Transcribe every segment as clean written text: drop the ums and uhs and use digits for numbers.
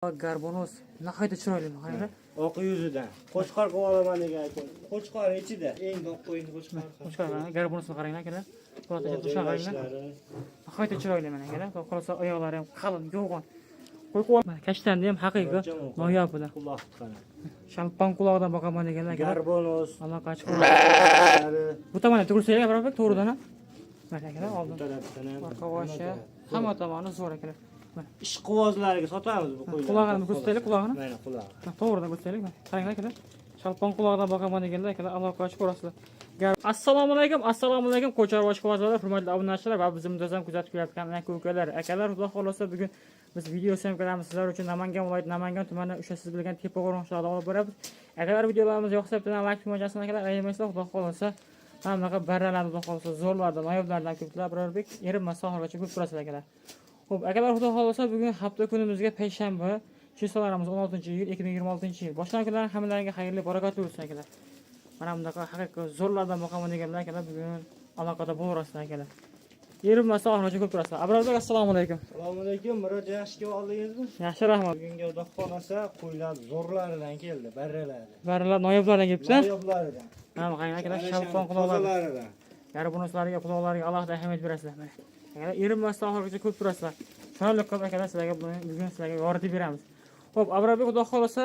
Garbonoz nihoyatda chiroyli qaranglar. Oq yuzidan. Qo'chqor qilib olaman degan ekan. Qo'chqor ichida eng do'q qo'yinni qo'chqor. Qo'chqor garbonozni qaranglar akalar. Qulog'iga qo'shaq qaranglar. Nihoyatda chiroyli mana akalar. Qarasa oyoqlari ham qalin, yo'g'on. Qo'yib mana kashtanni ham haqiqiy noyob bular. Quloq qana. Shalpon qulog'idan boqaman deganlar akalar. Garbonoz. Alloh qachqir. Bu tomonga to'g'ri biroq to'g'ridan ham. Mana akalar oldin. Qavoshi hamma tomoni zo'r akalar. Ishqibozlarga sotamiz bu qo'ylarni. Qulog'ini ko'rsataylik, qulog'ini. Mana qulog'i. To'g'ridan ko'rsataylik. Qaranglar akalar. Shalpon qulog'idan boqaman deganlar akalar. Alloh qachqir ko'rasizlar. Assalomu alaykum ko'charvosh quvvatlar, hurmatli obunachilar va bizni muntazam kuzatib kelayotgan aka-ukalar. Akalar, xudo xolasa bugun biz video syomkalarimiz sizlar uchun Namangan viloyati Namangan tumani o'sha siz bilgan Tepaqo'rg'on shahrida olib boramiz. Akalar, videolarimiz yoqsa bilan like mo'jasini akalar ayamaysizlar, xudo xolasa. Hammaga barralarni xudo xolasa zo'rlardan, noyoblardan ko'plar birorbek erinmasdan oxirigacha ko'p turasizlar akalar. Xo'p, akalar, xudo xolasa bugun hafta kunimizga payshanba, cheksalarimiz 16-iyul 2026-yil. Boshlangan kunlar hammalaringga xayrli, barakatli bo'lsin akalar. Mana bunaqa haqiqiy zo'rlardan boqaman deganlar akalar bugun aloqada bo'larasizlar akalar. Erinmasdan oxirigacha ko'p turasizlar. Abrazbek, assalomu alaykum. Assalomu alaykum. Murodjon, yaxshi kelib oldingizmi? Yaxshi, rahmat. Bugungi xudo xolasa qo'ylar zo'rlaridan keldi, barralar. Barralar noyoblardan kelibdi. Noyoblaridan. Mana qarang akalar, shalpon quloqlari. Qozalaridan. Garbonoslariga, quloqlariga alohida ahamiyat berasizlar. Akalar, erinmasdan oxirigacha ko'p turasizlar. Chiroyli qilib akalar sizlarga bugun sizlarga yordam beramiz. Xo'p, Abrazbek, xudo xolasa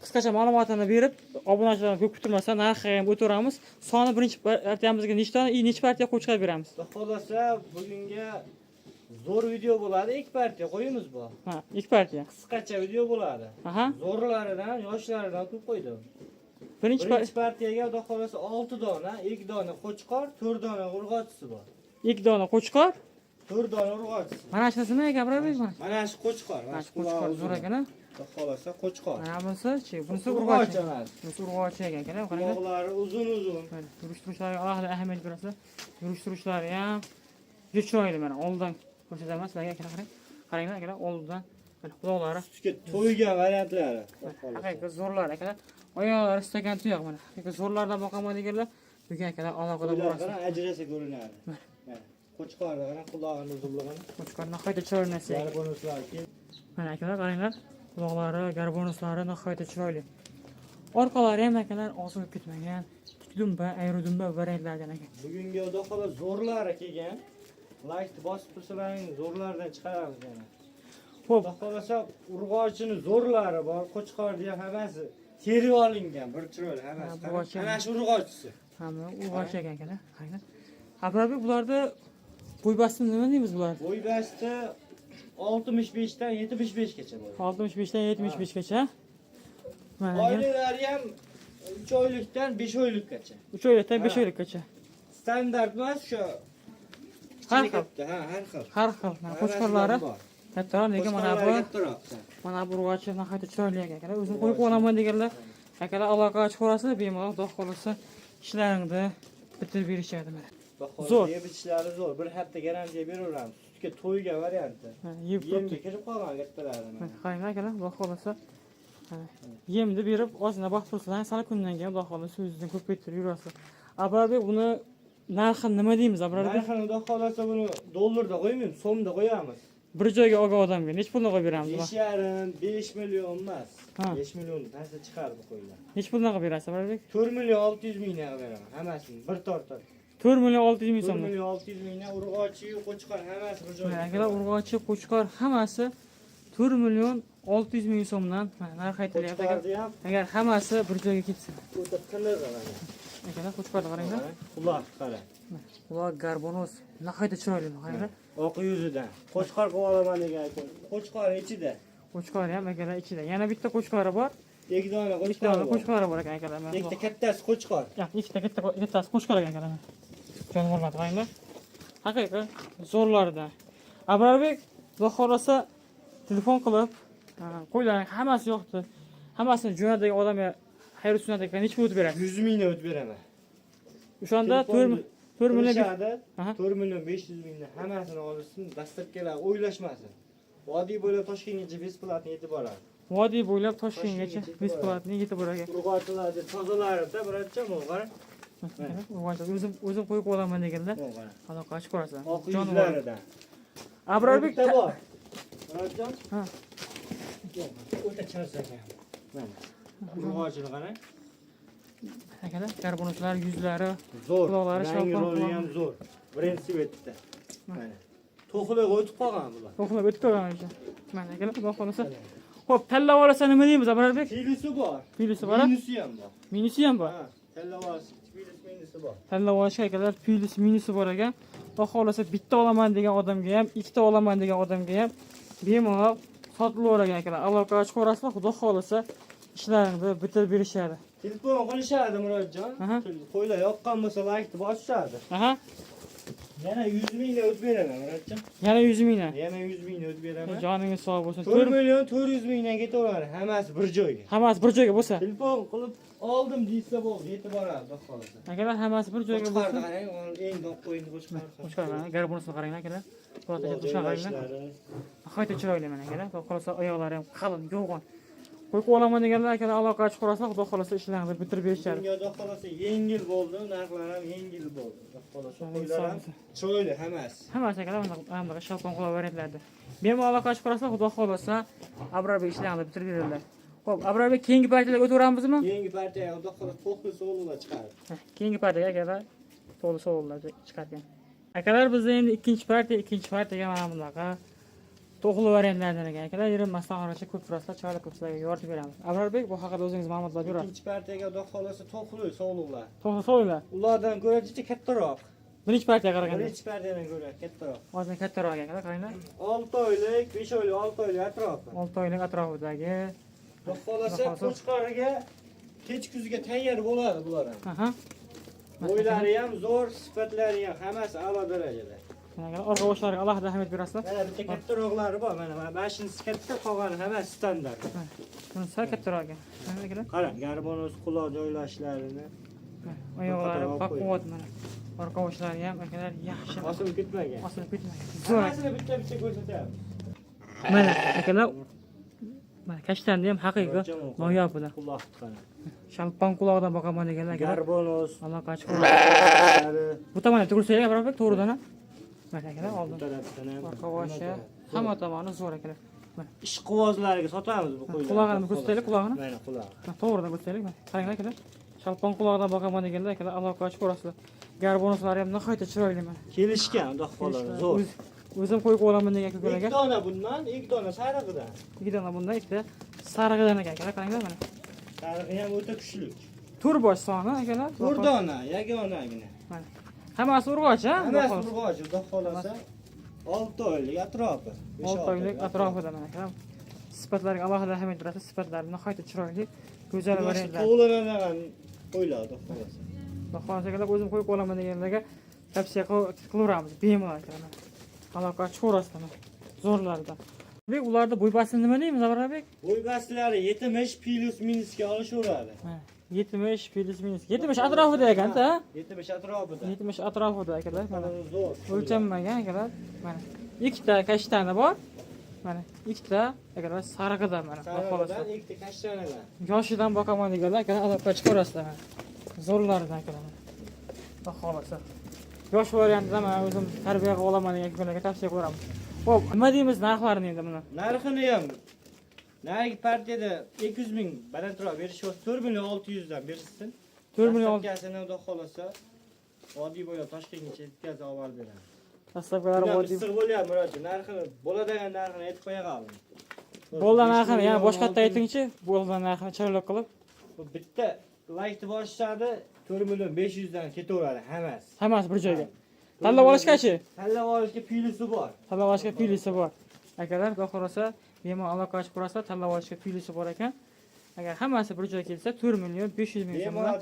qisqacha ma'lumotini berib, obunachilarni ko'p kutilmasdan narxiga ham o'tiramiz. Soni birinchi partiyamizga necha partiya qo'shib beramiz. Xudo xolasa bugunga zo'r video bo'ladi. Ikki partiya qo'yimiz bu. Ha, ikki partiya. Qisqacha video bo'ladi. Aha. Zo'rlaridan, yoshlaridan ko'p qo'ydim. Birinchi partiyaga xudo xolasa 6 dona, 2 dona qo'chqor, 4 dona urg'ochisi bor. 2 dona qo'chqor, 4 dona urg'ochisi. mana shunisi nima ekan, Abrazbek? Mana shu qo'chqor, mana shu qo'chqor zo'r ekan. Xudo xolasa qo'chqor. Mana bunisi-chi, bunisi urg'och emas. Bunisi urg'och ekan, qarang. Quloqlari uzun-uzun. Yurish-turishlariga alohida ahamiyat berasizlar. Yurish-turishlari ham juda chiroyli mana. Oldidan ko'rsataman sizlarga akalar, qaranglar akalar, oldidan mana quloqlari to'ygan variantlari. haqiqiy zo'rlar akalar. Oyoqlari stakan tuyoq mana. Haqiqiy zo'rlardan boqaman deganlar bugun akalar aloqada bo'lasiz. Ajrasa ko'rinadi. Mana qo'chqorda qarang, qulog'ini uzunligini. Qo'chqor nihoyatda chiroyli narsa. Garbonoslar. Mana akalar qaranglar. Quloqlari, garbonoslari nihoyatda chiroyli. Orqalari ham akalar ozib ketmagan, tikdumba, ayrudumba variantlardan ekan. Bugungi xudo xolasa zo'rlari kelgan. Like bosib tursalang, zo'rlardan chiqaramiz yana. Xo'p, Xudo xolasa urg'ochini zo'rlari bor, qo'chqorni ham hammasi terib olingan, bir chiroyli hammasi. Mana shu urg'ochisi. hamma urg'och ekan akalar. Qaranglar. Abrazbek, bularda bo'y basti nima deymiz bular? Bo'y basti 65 dan 75 gacha bo'ladi. 65 dan 75 gacha. Mana Oilalari ham 3 oylikdan 5 oylikgacha. 3 oylikdan 5 oylikgacha. Standart emas, shu har xil. Ha, har xil. Har xil. Mana qo'chqorlari kattaroq, lekin mana bu mana bu urg'ochi nihoyatda chiroyli ekan akalar. O'zim qo'yib olaman deganlar akalar aloqaga chiqarasizlar, bemalol xudo xolasa ishlaringni bitirib berishadi mana. Zo'r. Yeb ichishlari zo'r. Bir hafta garantiya beraveramiz. Sutga to'ygan varianti. Yemga kirib qolgan kattalarini. Qaranglar akalar, xudo xolasa yemni berib ozgina vaqt tursalar, sal kundan keyin xudo xolasa o'zingizdan ko'paytirib yurasiz. Abrazbek, buni narxi nima deymiz, Abrazbek? Narxini xudo xolasa buni dollarda qo'ymaymiz, so'mda qo'yamiz. Bir joyga olgan odamga necha pulga qo'yib beramiz? 5,5 5 million emas. 5 million narsa chiqardi qo'ylar. Necha pulga qilib berasiz, Abrazbek? 4 million 600 mingga beraman, hammasini bir tortib. 4 million 600 ming 4 so'm. million 600 mingdan urg'ochi, qo'chqor hammasi bir joyda. Akalar, urg'ochi, qo'chqor hammasi 4 million 600 ming so'mdan narx aytilyapti. Agar hammasi bir joyga ketsa. O'ta qiliq mana. Akalar, qo'chqorni qaranglar. Quloq qara. Quloq garbonoz nihoyatda chiroyli qaranglar. Oq yuzidan. Qo'chqor qilib olaman degan ekan. Qo'chqor ichida. Qo'chqor ham akalar ichida. Yana bitta qo'chqori bor. 2 dona qo'chqori bor ekan akalar. Ikkita kattasi qo'chqor. Ikkita kattasi qo'chqor ekan akalar. Jonivorlar qaranglar. Haqiqiy zo'rlardan. Abrazbek, xudo xolasa telefon qilib, qo'ylarning hammasi yo'qdi. Hammasini jo'natadigan odamga xayr sunnat ekan necha o'tib berasiz? 100 mingdan o'tib beraman. O'shanda 4 million 4 million 500 mingdan hammasini olsin, dastlabkilar o'ylashmasin. Vodiy bo'ylab Toshkentgacha besplatni yetib boradi. Vodiy bo'ylab Toshkentgacha besplatni yetib boradi. Urg'ochilarni tozalarida biratcha mo'g'ar. O'zim qo'yib olaman deganlar. Aloqa ochib ko'rasizlar. Oq yuzlaridan. Abrazbek bor. Murodjon. Ha. O'ta charchagan. Mana. Urg'ochini qarang. Akalar, karbonatlar yuzlari, Zo'r. quloqlari Yangi shalpon roli quloq. ham zo'r. Birinchi svetda. Mana. To'qliga o'tib qolgan bular. To'xtab o'tib qolgan ekan. Mana akalar, xudo xolasa. Xo'p, tanlab olsa nima deymiz, Abrarbek? Filusi bor. Filusi bor. Minusi ham bor. Minusi ham bor. Ha, tanlab olsa filus minusi bor. Tanlab olishga akalar, filusi minusi bor ekan. Xudo xolasa bitta olaman degan odamga ham, ikkita olaman degan odamga ham bemalol sotilavergan akalar. Aloqa ochib ko'rasizlar, xudo xolasa ishlarini bitirib berishadi. Telefon qilishadi Murodjon. Aha. Qo'ylar yoqqan bo'lsa laykni bosishadi. Aha. Yana 100 mingdan o'tib beraman Murodjon. Yana 100 mingdan. Yana 100 mingdan o'tib beraman. Joningiz sog' bo'lsin. 4 million 400 mingdan ketaveradi. Hammasi bir joyga. Hammasi bir joyga bo'lsa. Telefon qilib oldim deysa bo'ldi, yetib boradi, xudo xolasa. Akalar hammasi bir joyga Qo'chqarni bo'lsa. qarang, eng doq qo'yinni qo'chqar. Qo'shqar qarang, garbonasini qaranglar akalar. Qo'latiga qo'shqar qaranglar. Nihoyatda chiroyli mana akalar. Xudo xolasa oyoqlari ham qalin, yo'g'on. Qo'yib olaman deganlar akalar aloqa ochib ko'rasizlar, xudo xolasa ishlarini bitirib berishadi. Dunyoda xudo xolasa yengil bo'ldi, narxlar ham yengil bo'ldi. Xudo xolasa qo'ylar ham chiroyli hammasi. Hammasi akalar bunaqa shalpon quloq variantlarda. Bemalol aloqa ochib ko'rasizlar, xudo xolasa Abrarbek ishlarini bitirib beradilar. Xo'p, Abrarbek keyingi partiyalarga o'taveramizmi? Keyingi partiya xudo xolasa to'qli sovullar chiqadi. Keyingi partiyaga akalar to'g'ri savollar chiqargan. Akalar bizda endi ikkinchi partiyaga mana bunaqa to'g'ri variantlardan ekan. Akalar yerinmasdan oracha ko'p turasizlar, chiroyli ko'pchilarga yoritib beramiz. Abrarbek, bu haqida o'zingiz ma'lumotlar berasiz. Ikkinchi partiyaga xudo xolasa to'qli sovullar. To'g'ri savollar. Ulardan ko'ra juda kattaroq. Birinchi partiyaga qaraganda. Birinchi partiyadan ko'ra kattaroq. Hozir kattaroq ekan, qaranglar. 6 oylik, 5 oylik, 6 oylik atrofi. 6 oylik atrofidagi. Xudo xolasa qo'chqariga kech kuzga tayyor bo'ladi bular ham. Aha. Bo'ylari ham zo'r, sifatlari ham hammasi a'lo darajada. Mana orqa boshlariga alohida ahamiyat berasizlar. Mana bitta kattaroqlari bor, mana mashinasi katta, qolgani hammasi standart. Buni sal kattaroq ekan. Mana akalar. Qarang, garbonoz quloq joylashlarini Oyoqlari baquvvat mana. Orqa boshlari ham akalar yaxshi. osilib ketmagan. Osilib ketmagan. Zo'r. Hammasini bitta-bitta ko'rsatamiz. Mana akalar. Mana kashtanni ham haqiqiy noyob bular. Quloq qarang. Shalpon quloqdan boqaman deganlar akalar. Garbonoz Aloqa ochib quloqlari bu tomonga tursak, Abrarbek to'g'ridan ham. Mana akalar bu oldin. tarafdan ham Orqa boshi hamma tomoni zo'r akalar. Mana ishqibozlarga sotamiz bu qo'ylarni. qulog'ini ko'rsataylik, qulog'ini. Mana quloq. To'g'ridan ko'rsataylik. Qaranglar akalar. Shalpon quloqdan boqaman deganlar akalar aloqa ochib ko'rasizlar. Garbonoslari ham nihoyatda chiroyli mana. Kelishgan, xudo xolasa, zo'r. O'zim qo'yib olaman degan ko'klarga. 2 dona bundan, 2 dona sariqdan. Ikkita bundan, ikkita sarig'idan ekan akalar, qaranglar mana. Sarig'i ham o'ta kuchli. Turbosh soni akalar. 4 dona, yagonagina. Mana. Hammasi urg'och, ha? Hammasi urg'och, xudo xolasa 6 oylik atrofi. 6 oylik atrofida mana akalar. Sifatlariga alohida ahamiyat berasiz. Sifatlari nihoyatda chiroyli, go'zal variantlar. Qo'llanadigan qo'ylar, xudo xolasa. Xudo xolasa akalar o'zim qo'yib olaman deganlarga tavsiya qilaveramiz. Bemalol akalar. Aloqa chiqarasizlar. Zo'rlardan. Bek ularda bo'ybasi nima deymiz, Abrarbek? Bo'ybastilari 70 plus minusga olishaveradi. 70 plus minus. 70 atrofida ekan-da. 70 atrofida. 70 atrofida akalar. Mana Zo'r. o'lchanmagan akalar. Mana ikkita kashtani bor. Mana ikkita akalar sarig'ida mana. Sarig'idan ikkita kashtanadan. Yoshidan boqaman deganlar akalar aloqa chiqarasizlar mana. Zo'rlaridan akalar. Xudo xolasa. Yosh variantida men o'zim tarbiya qilib olaman degan kunlarga tavsiya qilamiz. Xo'p, nima deymiz narxlarini endi buni? Narxini ham narigi partiyada 200 ming balandroq berishyapti. 4 million 600 dan berishsin. 4 million Dastlabkasini xudo xolasa oddiy bo'ylab Toshkentgacha yetkazib olib beramiz. dastlabkilari oddiy. Issiq bo'lyapti Murodjon. Narxini bo'ladigan narxini aytib qo'ya qoldim. Bo'lgan narxini yana boshqa yerda aytingchi, bo'lgan narxini chiroyli qilib. Bu bitta laykni bosishadi 4 million 500 dan ketaveradi hammasi. Hammasi bir joyga. Tanlab olishgachi? Tanlab olishga pilyusi bor. Tanlab olishga pilyusi bor. Akalar, xudo xolasa, bemalol aloqa ochib ko'rasizlar, tanlab olishga pilyusi bor ekan. Agar hammasi bir joyga kelsa, 4 million 500 ming so'mdan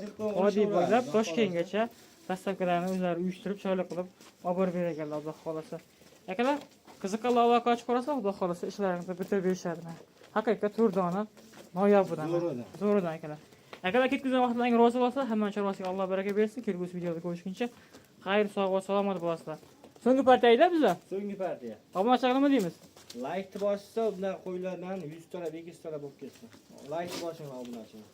oddiy bo'ylab Toshkentgacha dastavkalarni o'zlari uyushtirib, chiroyli qilib olib borib berganlar, xudo xolasa. Akalar, qiziqarli aloqa ochib ko'rasizlar, xudo xolasa ishlaringizni bitirib berishadi. Haqiqatda 4 dona noyob budan. Zo'ridan akalar. Akalar ketkizgan vaqtlaringiz rozi bo'lsa, hamma chorvasiga Alloh baraka bersin. Kelgusi videoda ko'rishguncha xayr, sog' va salomat bo'lasizlar. So'nggi partiyada bizlar. So'nggi partiya. Obunachilar nima deymiz? Laykni bossa, bundan qo'ylardan 100 to'la, 200 to'la bo'lib ketsin. Laykni bosing obunachilar.